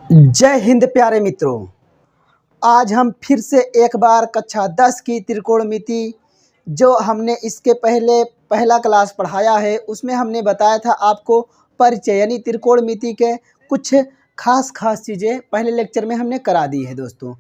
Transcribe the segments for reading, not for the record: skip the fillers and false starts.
जय हिंद प्यारे मित्रों। आज हम फिर से एक बार कक्षा 10 की त्रिकोणमिति जो हमने इसके पहले पहला क्लास पढ़ाया है उसमें हमने बताया था आपको परिचय यानी त्रिकोणमिति के कुछ खास चीज़ें पहले लेक्चर में हमने करा दी है दोस्तों।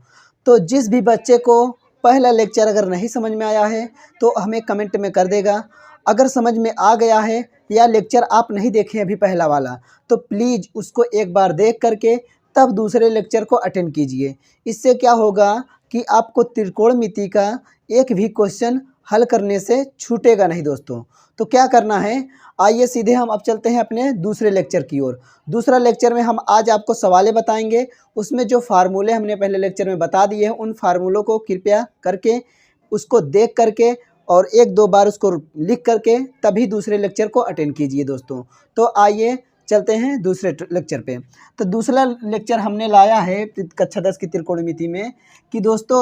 तो जिस भी बच्चे को पहला लेक्चर अगर नहीं समझ में आया है तो हमें कमेंट में कर देगा। अगर समझ में आ गया है या लेक्चर आप नहीं देखे अभी पहला वाला तो प्लीज़ उसको एक बार देख करके तब दूसरे लेक्चर को अटेंड कीजिए। इससे क्या होगा कि आपको त्रिकोणमिति का एक भी क्वेश्चन हल करने से छूटेगा नहीं दोस्तों। तो क्या करना है, आइए सीधे हम अब चलते हैं अपने दूसरे लेक्चर की ओर। दूसरा लेक्चर में हम आज आपको सवालें बताएंगे। उसमें जो फार्मूले हमने पहले लेक्चर में बता दिए हैं उन फार्मूलों को कृपया करके उसको देख करके और एक दो बार उसको लिख करके तभी दूसरे लेक्चर को अटेंड कीजिए दोस्तों। तो आइए चलते हैं दूसरे लेक्चर पे। तो दूसरा लेक्चर हमने लाया है कक्षा 10 की त्रिकोणमिति में कि दोस्तों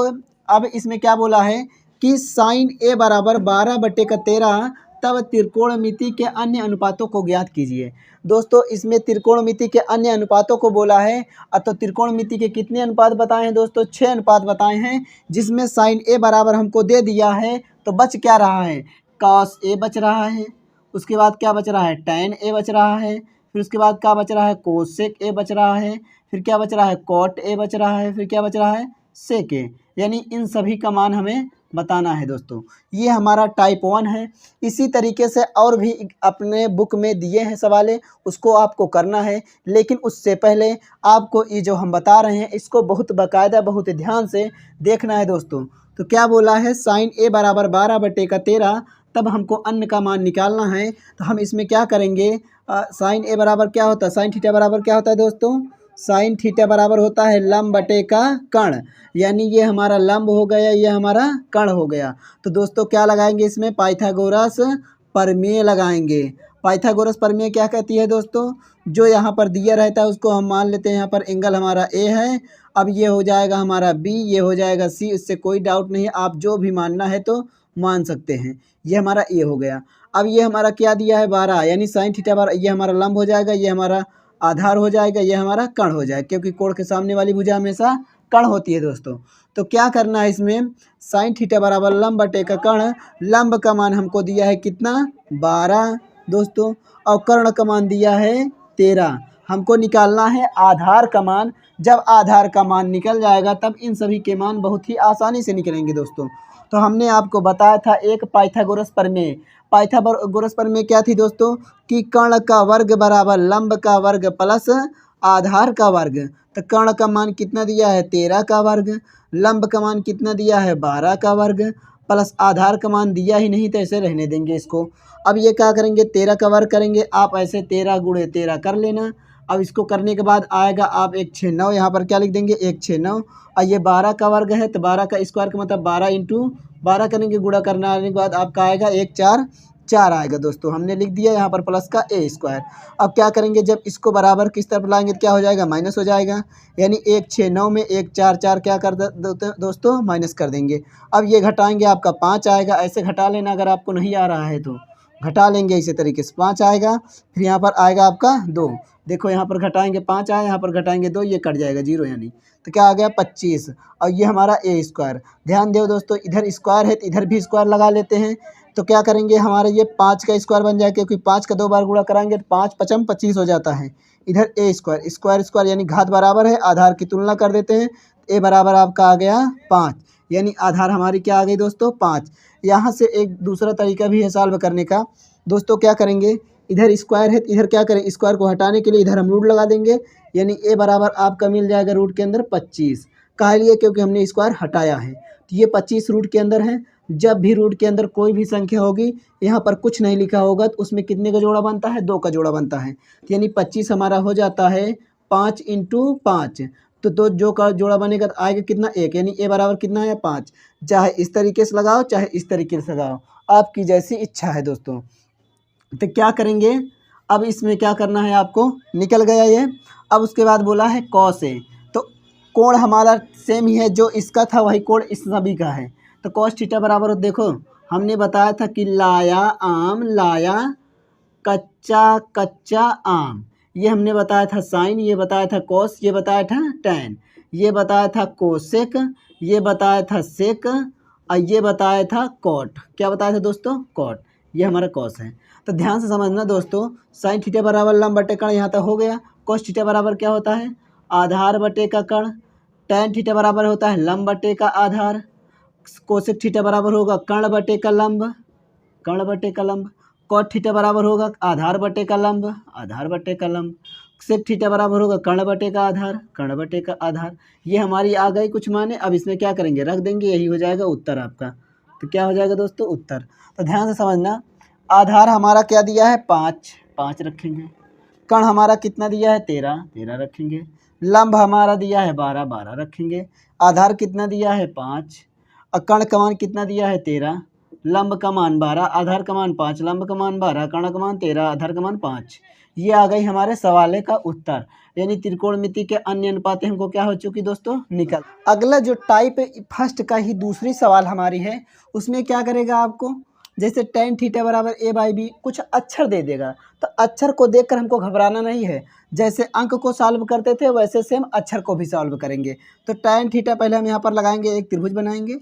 अब इसमें क्या बोला है कि साइन ए बराबर 12/13 तब त्रिकोणमिति के अन्य अनुपातों को ज्ञात कीजिए। दोस्तों इसमें त्रिकोणमिति के अन्य अनुपातों को बोला है। तो त्रिकोणमिति के कितने अनुपात बताए हैं दोस्तों? 6 अनुपात बताए हैं, जिसमें साइन ए बराबर हमको दे दिया है। तो बच क्या रहा है? कॉस ए बच रहा है। उसके बाद क्या बच रहा है? टैन ए बच रहा है। फिर उसके बाद क्या बच रहा है? कोसेक ए बच रहा है। फिर क्या बच रहा है? कॉट ए बच रहा है। फिर क्या बच रहा है? सेक ए। यानी इन सभी का मान हमें बताना है दोस्तों। ये हमारा टाइप 1 है। इसी तरीके से और भी अपने बुक में दिए हैं सवालें, उसको आपको करना है। लेकिन उससे पहले आपको ये जो हम बता रहे हैं इसको बहुत बाकायदा बहुत ध्यान से देखना है दोस्तों। तो क्या बोला है? साइन ए बराबर 12/13 तब हमको अन्य का मान निकालना है। तो हम इसमें क्या करेंगे? साइन ए बराबर क्या होता है? साइन थीटा बराबर क्या होता है दोस्तों? साइन थीटा बराबर होता है लंब बटे का कर्ण। यानी ये हमारा लंब हो गया, ये हमारा कर्ण हो गया। तो दोस्तों क्या लगाएंगे इसमें? पाइथागोरस प्रमेय लगाएंगे। पाइथागोरस प्रमेय क्या कहती है दोस्तों? जो यहाँ पर दिया रहता है उसको हम मान लेते हैं यहाँ पर एंगल हमारा ए है। अब ये हो जाएगा हमारा बी, ये हो जाएगा सी। इससे कोई डाउट नहीं है, आप जो भी मानना है तो मान सकते हैं। ये हमारा ए हो गया। अब ये हमारा क्या दिया है? 12, यानी साइन थीटा बार ये हमारा लंब हो जाएगा, ये हमारा आधार हो जाएगा, ये हमारा कर्ण हो जाएगा, क्योंकि कोण के सामने वाली भुजा हमेशा कर्ण होती है दोस्तों। तो क्या करना है इसमें? साइन थीटा बराबर लंब बटे का कर्ण। लंब का मान हमको दिया है कितना? 12 दोस्तों, और कर्ण का मान दिया है 13। हमको निकालना है आधार का मान। जब आधार का मान निकल जाएगा तब इन सभी के मान बहुत ही आसानी से निकलेंगे दोस्तों। तो हमने आपको बताया था एक पाइथागोरस प्रमेय। पाइथागोरस प्रमेय क्या थी दोस्तों? कि कर्ण का वर्ग बराबर लंब का वर्ग प्लस आधार का वर्ग। तो कर्ण का मान कितना दिया है? 13 का वर्ग। लंब का मान कितना दिया है? 12 का वर्ग। प्लस आधार का मान दिया ही नहीं तो ऐसे रहने देंगे इसको। अब ये क्या करेंगे? 13 का वर्ग करेंगे। आप ऐसे 13 × 13 कर लेना। अब इसको करने के बाद आएगा आप 1 6 9, यहाँ पर क्या लिख देंगे? 1 6 9। और ये 12 का वर्ग है तो 12 का स्क्वायर का मतलब 12 × 12 करेंगे, गुणा करना आने के बाद आपका आएगा 1 4 4 आएगा दोस्तों। हमने लिख दिया यहाँ पर प्लस का ए स्क्वायर। अब क्या करेंगे? जब इसको बराबर किस तरफ लाएंगे तो क्या हो जाएगा? माइनस हो जाएगा। यानी 1 6 9 में 1 4 4 क्या कर दोस्तों? माइनस कर देंगे। अब ये घटाएंगे, आपका 5 आएगा। ऐसे घटा लेना, अगर आपको नहीं आ रहा है तो घटा लेंगे इसी तरीके से। 5 आएगा। फिर यहाँ पर आएगा आपका 2। देखो यहाँ पर घटाएंगे 5 आया, यहाँ पर घटाएंगे 2, ये कट जाएगा 0 यानी। तो क्या आ गया? 25। और ये हमारा ए स्क्वायर। ध्यान दो दोस्तों, इधर स्क्वायर है तो इधर भी स्क्वायर लगा लेते हैं। तो क्या करेंगे? हमारा ये 5 का स्क्वायर बन जाएगा, क्योंकि 5 का 2 बार गुणा कराएंगे तो 5 5 25 हो जाता है। इधर ए स्क्वायर स्क्वायर स्क्वायर यानी घात बराबर है, आधार की तुलना कर देते हैं। ए बराबर आपका आ गया 5, यानी आधार हमारी क्या आ गई दोस्तों? 5। यहाँ से एक दूसरा तरीका भी है सॉल्व करने का दोस्तों। क्या करेंगे? इधर स्क्वायर है, इधर क्या करें? स्क्वायर को हटाने के लिए इधर हम रूट लगा देंगे। यानी ए बराबर आपका मिल जाएगा रूट के अंदर 25। काहे लिए? क्योंकि हमने स्क्वायर हटाया है। तो ये 25 रूट के अंदर है। जब भी रूट के अंदर कोई भी संख्या होगी, यहाँ पर कुछ नहीं लिखा होगा तो उसमें कितने का जोड़ा बनता है? 2 का जोड़ा बनता है। तो यानी 25 हमारा हो जाता है 5 × 5। तो 2 जो का जोड़ा बनेगा तो आएगा कितना? 1। यानी ए बराबर कितना है? 5। चाहे इस तरीके से लगाओ चाहे इस तरीके से लगाओ, आपकी जैसी इच्छा है दोस्तों। तो क्या करेंगे? अब इसमें क्या करना है आपको? निकल गया ये। अब उसके बाद बोला है कॉस ए। तो कोण हमारा सेम ही है, जो इसका था वही कोण इस सभी का है। तो कॉस थीटा बराबर हो, देखो हमने बताया था कि लाया आम लाया कच्चा कच्चा आम, ये हमने बताया था साइन, ये बताया था कॉस, ये बताया था टैन, ये बताया था कोसेक, ये बताया था सेक और ये बताया था कॉट। क्या बताया था दोस्तों? कॉट। ये हमारा कॉस है। तो ध्यान से समझना दोस्तों, साइन थीटा बराबर लंब बटे कर्ण यहाँ तक हो गया। कॉस थीटा बराबर क्या होता है? आधार बटे का कर्ण। टैन थीटा बराबर होता है लंब बटे का आधार। कोसेक थीटा बराबर होगा कर्ण बटे का लंब, कर्ण बटे का लंब। कॉट थीटा बराबर होगा आधार बटे का लंब, आधार बटे का लंब। सेक थीटा बराबर होगा कर्ण बटे का आधार, कर्ण बटे का आधार। ये हमारी आ गई कुछ माने। अब इसमें क्या करेंगे? रख देंगे, यही हो जाएगा उत्तर आपका। तो क्या हो जाएगा दोस्तों? उत्तर। तो ध्यान से समझना, आधार हमारा क्या दिया है? 5, 5 रखेंगे। कर्ण हमारा कितना दिया है? 13, 13 रखेंगे। लंब हमारा दिया है 12, 12 रखेंगे। आधार कितना दिया है? 5। और कर्ण का मान कितना दिया है? 13। लंब का मान 12, आधार का मान 5, लंब का मान 12, कर्ण का मान 13, आधार का मान 5। ये आ गई हमारे सवाल का उत्तर। यानी त्रिकोणमिति के अन्य अनुपातें हमको क्या हो चुकी दोस्तों? निकल। अगला जो टाइप फर्स्ट का ही दूसरी सवाल हमारी है, उसमें क्या करेगा आपको? जैसे tan थीटा बराबर a बाई बी कुछ अक्षर दे देगा, तो अक्षर को देखकर हमको घबराना नहीं है। जैसे अंक को सॉल्व करते थे वैसे सेम अक्षर को भी सॉल्व करेंगे। तो tan थीटा पहले हम यहाँ पर लगाएंगे, एक त्रिभुज बनाएंगे।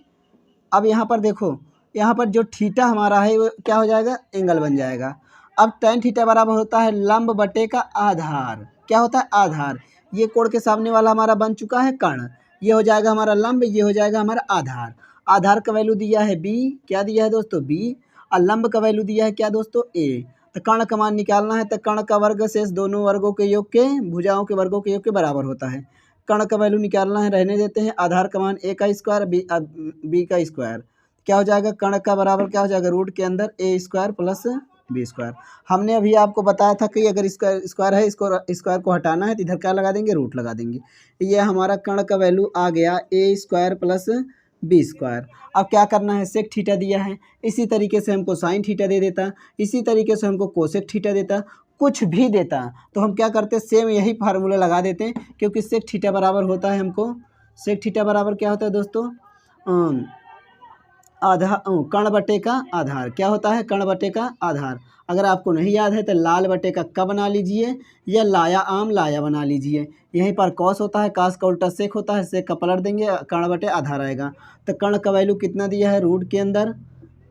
अब यहाँ पर देखो, यहाँ पर जो थीटा हमारा है वो क्या हो जाएगा? एंगल बन जाएगा। अब tan थीटा बराबर होता है लंब बटे का आधार। क्या होता है? आधार। ये कोण के सामने वाला हमारा बन चुका है कर्ण। ये हो जाएगा हमारा लंब, ये हो जाएगा हमारा आधार। आधार का वैल्यू दिया है b। क्या दिया है दोस्तों? b। और लंब का वैल्यू दिया है क्या दोस्तों? a। तो कर्ण का मान निकालना है, तो कर्ण का वर्ग शेष दोनों वर्गों के योग के, भुजाओं के वर्गों के योग के बराबर होता है। कर्ण का वैल्यू निकालना है, रहने देते हैं। आधार का मान a का स्क्वायर, b का स्क्वायर। क्या हो जाएगा? कर्ण का बराबर क्या हो जाएगा? रूट के अंदर a square plus b square. हमने अभी आपको बताया था कि अगर स्क्वायर है, इसको स्क्वायर को हटाना है तो इधर क्या लगा देंगे? रूट लगा देंगे। ये हमारा कर्ण का वैल्यू आ गया a square plus B square. अब क्या करना है? सेक थीटा दिया है, इसी तरीके से हमको साइन थीटा दे देता, इसी तरीके से हमको कोसेक थीटा देता, कुछ भी देता तो हम क्या करते? सेम यही फार्मूला लगा देते हैं, क्योंकि सेक थीटा बराबर होता है हमको, सेक थीटा बराबर क्या होता है दोस्तों? आधार, कर्ण बटे का आधार। क्या होता है? कर्ण बटे का आधार। अगर आपको नहीं याद है तो लाल बटे का क बना लीजिए, या लाया आम लाया बना लीजिए। यहीं पर कॉस होता है, कास का उल्टा सेक होता है, सेक का पलट देंगे, कर्ण बटे आधार आएगा। तो कर्ण का वैल्यू कितना दिया है? रूट के अंदर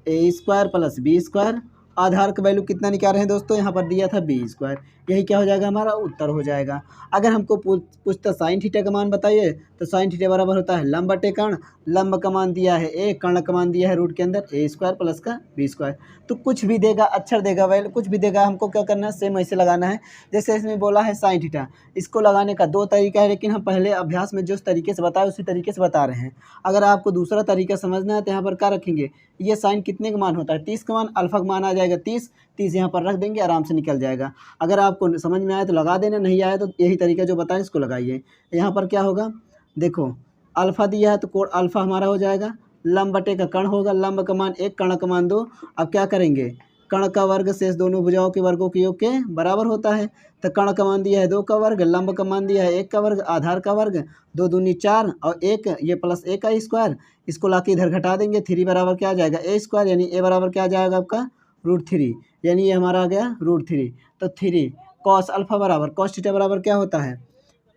a square plus B square. आधार का वैल्यू कितना निकाल रहे हैं दोस्तों? यहाँ पर दिया था बी स्क्वायर। यही क्या हो जाएगा? हमारा उत्तर हो जाएगा। अगर हमको पूछता साइन थीटा का मान बताइए, तो साइन थीटा बराबर होता है लंब बटे कर्ण। लंब का मान दिया है a, कर्ण का मान दिया है रूट के अंदर a स्क्वायर प्लस का बी स्क्वायर। तो कुछ भी देगा, अक्षर देगा, वैल्यू कुछ भी देगा, हमको क्या करना है? सेम ऐसे लगाना है। जैसे इसमें बोला है साइन थीटा, इसको लगाने का 2 तरीका है, लेकिन हम पहले अभ्यास में जिस तरीके से बताए उसी तरीके से बता रहे हैं। अगर आपको दूसरा तरीका समझना है तो यहाँ पर क्या रखेंगे? ये साइन कितने का मान होता है? 30 का मान, अल्फा का मान आ जाएगा 30, 30 यहाँ पर रख देंगे, आराम से निकल जाएगा। अगर आपको समझ में आए तो लगा देना, नहीं आया तो यही तरीका जो बताएं इसको लगाइए। यहाँ पर क्या होगा? देखो, अल्फा दिया है तो कोण अल्फा हमारा हो जाएगा, लंब बटे का कर्ण होगा, लंब का मान 1, कर्ण का मान 2। अब क्या करेंगे? कर्ण का वर्ग शेष दोनों भुजाओं के वर्गों के योग के बराबर होता है। तो कर्ण का मान दिया है 2 का वर्ग, लंब का मान दिया है 1 का वर्ग, आधार का वर्ग 2 दूनी 4 और 1, ये प्लस a का स्क्वायर। इसको लाके इधर घटा देंगे। 3 बराबर क्या आ जाएगा? a स्क्वायर, यानी a बराबर क्या आ जाएगा आपका? रूट 3, यानी ये हमारा आ गया रूट 3। तो 3 कॉस अल्फा बराबर, कॉस थीटा बराबर क्या होता है?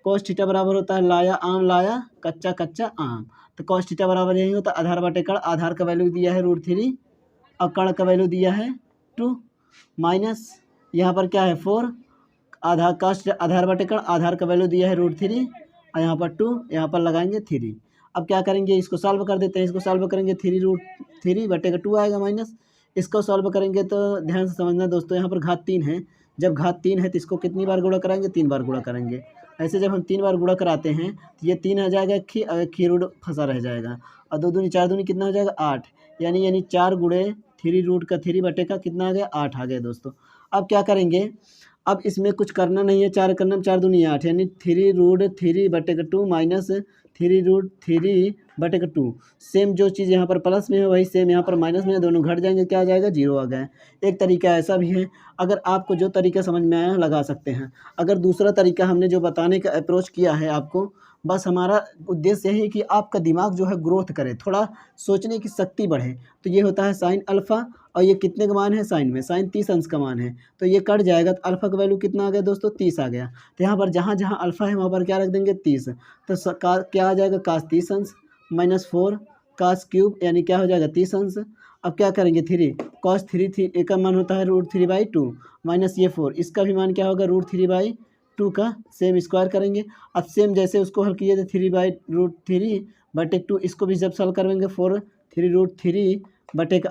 कॉस थीटा बराबर होता है लाया आम लाया, कच्चा कच्चा आम। तो कॉस थीटा बराबर यही होता है आधार बटे कर्ण। आधार का वैल्यू दिया है रूट 3 और कर्ण का वैल्यू दिया है 2, माइनस यहाँ पर क्या है 4, आधार कॉस आधार बटे कर्ण, आधार का वैल्यू दिया है रूट 3 और यहाँ पर 2, यहाँ पर लगाएंगे 3। अब क्या करेंगे? इसको सॉल्व कर देते हैं। इसको सॉल्व करेंगे 3 रूट 3 बटे का 2 आएगा माइनस। इसको सॉल्व करेंगे तो ध्यान से समझना दोस्तों, यहाँ पर घात 3 है। जब घात 3 है तो इसको कितनी बार गुणा कराएंगे? 3 बार गुणा करेंगे। ऐसे जब हम 3 बार गुणा कराते हैं तो ये 3 आ जाएगा खी रूट फंसा रह जाएगा, और 2 दूनी 4 दूनी कितना हो जाएगा? 8, यानी 4 गुणे 3 रूट का 3 बटे का कितना आ गया? 8 आ गया दोस्तों। अब क्या करेंगे? अब इसमें कुछ करना नहीं है, 4 करना, 4 दूनी 8, यानी 3 रूट 3 बटे का 2 माइनस 3 रूट 3 बटे का 2। सेम जो चीज़ यहाँ पर प्लस में है वही सेम यहाँ पर माइनस में है, दोनों घट जाएंगे, क्या आ जाएगा? 0 आ गया। एक तरीका ऐसा भी है। अगर आपको जो तरीका समझ में आया लगा सकते हैं। अगर दूसरा तरीका हमने जो बताने का अप्रोच किया है आपको, बस हमारा उद्देश्य यही है कि आपका दिमाग जो है ग्रोथ करे, थोड़ा सोचने की शक्ति बढ़े। तो ये होता है साइन अल्फ़ा और ये कितने का मान है साइन में, साइन 30 अंश का मान है, तो ये कट जाएगा तो अल्फा का वैल्यू कितना आ गया दोस्तों 30 आ गया। तो यहाँ पर जहाँ जहाँ अल्फा है वहाँ पर क्या रख देंगे 30, तो क्या आ जाएगा कास 30 अंश माइनस 4 कास क्यूब यानी क्या हो जाएगा 30 अंश। अब क्या करेंगे 3 कॉस 3 थी का मान होता है √3/2 माइनस ये 4 इसका भी मान क्या होगा √3/2 का सेम स्क्वायर करेंगे। अब सेम जैसे उसको हल किए थे 3/√3/2 इसको भी जब सॉल्व करेंगे 4 3√3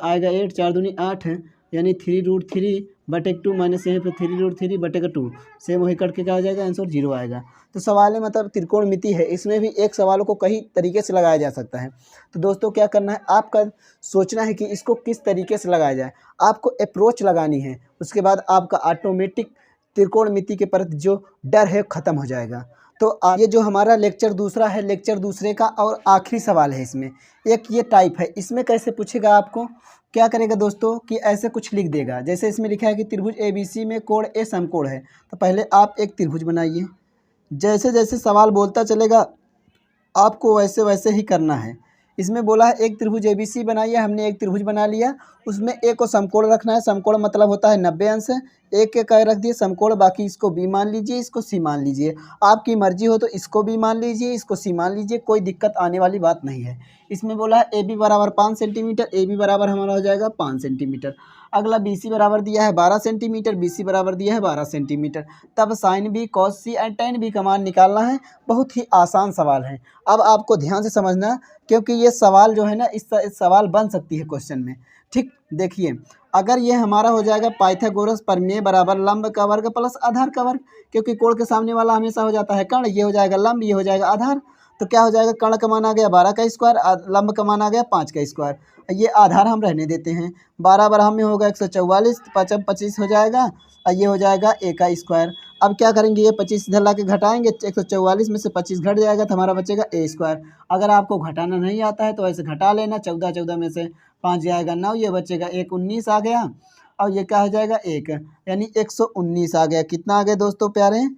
आएगा 8 4 दूनी 8 यानी 3√3/2 माइनस यहाँ पे 3√3/2 सेम वही करके क्या आ जाएगा आंसर 0 आएगा। तो सवाल है मतलब त्रिकोणमिति है, इसमें भी एक सवालों को कई तरीके से लगाया जा सकता है। तो दोस्तों क्या करना है, आपका सोचना है कि इसको किस तरीके से लगाया जाए, आपको अप्रोच लगानी है, उसके बाद आपका ऑटोमेटिक त्रिकोणमिति के प्रति जो डर है ख़त्म हो जाएगा। तो ये जो हमारा लेक्चर दूसरा है, लेक्चर दूसरे का और आखिरी सवाल है इसमें, एक ये टाइप है। इसमें कैसे पूछेगा आपको, क्या करेगा दोस्तों कि ऐसे कुछ लिख देगा, जैसे इसमें लिखा है कि त्रिभुज ABC में कोण A समकोण है, तो पहले आप एक त्रिभुज बनाइए। जैसे जैसे सवाल बोलता चलेगा आपको वैसे वैसे ही करना है। इसमें बोला है एक त्रिभुज ABC बनाइए, हमने एक त्रिभुज बना लिया, उसमें A को समकोण रखना है, समकोण मतलब होता है 90 अंश, एक के क्या रख दिए समकोण, बाकी इसको B मान लीजिए, इसको C मान लीजिए, आपकी मर्जी हो तो इसको B मान लीजिए, इसको C मान लीजिए, कोई दिक्कत आने वाली बात नहीं है। इसमें बोला है AB बराबर 5 सेंटीमीटर, AB बराबर हमारा हो जाएगा 5 सेंटीमीटर। अगला BC बराबर दिया है 12 सेंटीमीटर, BC बराबर दिया है 12 सेंटीमीटर। तब sine B cos C and tan B का मान निकालना है। बहुत ही आसान सवाल है, अब आपको ध्यान से समझना, क्योंकि ये सवाल जो है ना इस सवाल बन सकती है क्वेश्चन में। ठीक देखिए, अगर ये हमारा हो जाएगा पाइथागोरस प्रमेय बराबर लंब का वर्ग प्लस आधार का वर्ग, क्योंकि कोण के सामने वाला हमेशा हो जाता है कर्ण, ये हो जाएगा लंब, ये हो जाएगा आधार, तो क्या हो जाएगा कर्ण का मान आ गया 12 का स्क्वायर, लंब का मान आ गया 5 का स्क्वायर, ये आधार हम रहने देते हैं। 12 बराबर में होगा 144, 5 25 हो जाएगा, और ये हो जाएगा A का स्क्वायर। अब क्या करेंगे, ये 25 इधर ला के घटाएंगे, 144 में से 25 घट जाएगा तो हमारा बचेगा A स्क्वायर। अगर आपको घटाना नहीं आता है तो ऐसे घटा लेना, 14 में से 5 जाएगा 9, ये बचेगा 1 19 आ गया, और ये क्या हो जाएगा 1 यानी 119 आ गया। कितना आ गया दोस्तों प्यारे,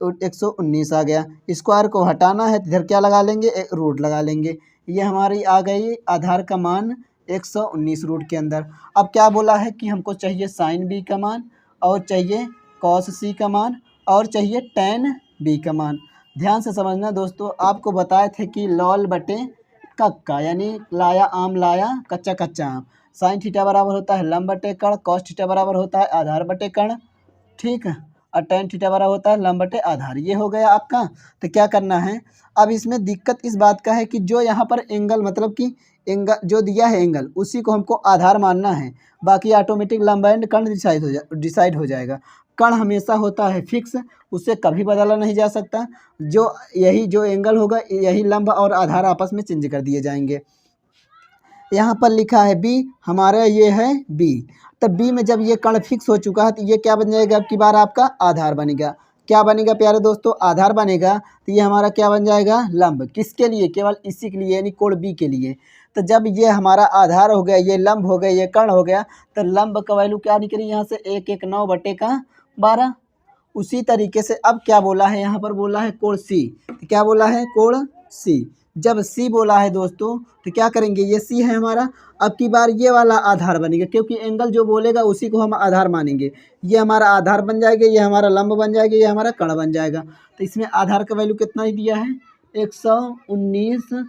119 आ गया। स्क्वायर को हटाना है तो इधर क्या लगा लेंगे, एक रूट लगा लेंगे, ये हमारी आ गई आधार का मान 119 रूट के अंदर। अब क्या बोला है कि हमको चाहिए साइन B का मान, और चाहिए कॉस C का मान, और चाहिए tan B का मान। ध्यान से समझना दोस्तों, आपको बताए थे कि लॉल बटे कक्का यानी लाया आम लाया कच्चा कच्चा आम, साइन थीटा बराबर होता है लंब बटे कर्ण, कॉस थीटा बराबर होता है आधार बटे कर्ण, ठीक है, और tan थीटा बराबर होता है लंब बटे आधार। ये हो गया आपका। तो क्या करना है, अब इसमें दिक्कत इस बात का है कि जो यहाँ पर एंगल मतलब कि एंगल जो दिया है एंगल, उसी को हमको आधार मानना है, बाकी ऑटोमेटिक लंब एंड कर्ण डिसाइड हो जाएगा। कर्ण हमेशा होता है फिक्स, उसे कभी बदला नहीं जा सकता, जो एंगल होगा यही लंब और आधार आपस में चेंज कर दिए जाएंगे। यहाँ पर लिखा है B, हमारा ये है B, तब B में जब ये कर्ण फिक्स हो चुका है तो ये क्या बन जाएगा, अब की बार आपका आधार बनेगा। क्या बनेगा प्यारे दोस्तों, आधार बनेगा, तो ये हमारा क्या बन जाएगा लंब, किसके लिए, केवल इसी के लिए यानी कोण B के लिए। तो जब ये हमारा आधार हो गया, ये लंब हो गया, ये कर्ण हो गया, तो लंब का वैल्यू क्या निकली यहाँ से 119/12। उसी तरीके से अब क्या बोला है, यहाँ पर बोला है कोण C, तो क्या बोला है कोण C। जब C बोला है दोस्तों तो क्या करेंगे, ये C है हमारा, अब की बार ये वाला आधार बनेगा, क्योंकि एंगल जो बोलेगा उसी को हम आधार मानेंगे। ये हमारा आधार बन जाएगा, ये हमारा लंब बन जाएगा, ये हमारा कर्ण बन जाएगा। तो इसमें आधार का वैल्यू कितना ही दिया है 119,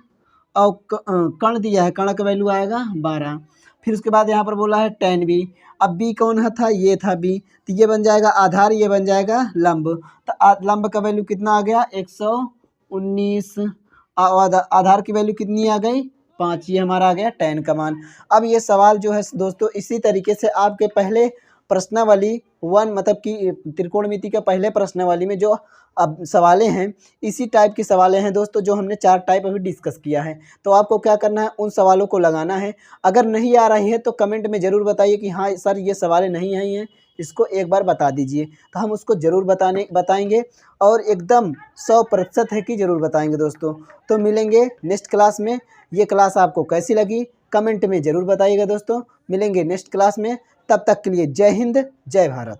और कर्ण दिया है, कर्ण का वैल्यू आएगा 12। फिर उसके बाद यहाँ पर बोला है tan B, अब B कौन था, ये था B, तो ये बन जाएगा आधार, ये बन जाएगा लंब, तो लंब का वैल्यू कितना आ गया 119, आधार की वैल्यू कितनी आ गई 5, ये हमारा आ गया tan का मान। अब ये सवाल जो है दोस्तों इसी तरीके से आपके पहले प्रश्नावली 1 मतलब कि त्रिकोणमिति का पहले प्रश्नावली में जो अब सवालें हैं, इसी टाइप की सवालें हैं दोस्तों, जो हमने 4 टाइप अभी डिस्कस किया है। तो आपको क्या करना है, उन सवालों को लगाना है। अगर नहीं आ रही है तो कमेंट में ज़रूर बताइए कि हाँ सर ये सवालें नहीं आई हैं, इसको एक बार बता दीजिए, तो हम उसको ज़रूर बताएंगे, और एकदम 100% है कि ज़रूर बताएंगे दोस्तों। तो मिलेंगे नेक्स्ट क्लास में। ये क्लास आपको कैसी लगी कमेंट में ज़रूर बताइएगा दोस्तों। मिलेंगे नेक्स्ट क्लास में, तब तक के लिए जय हिंद जय भारत।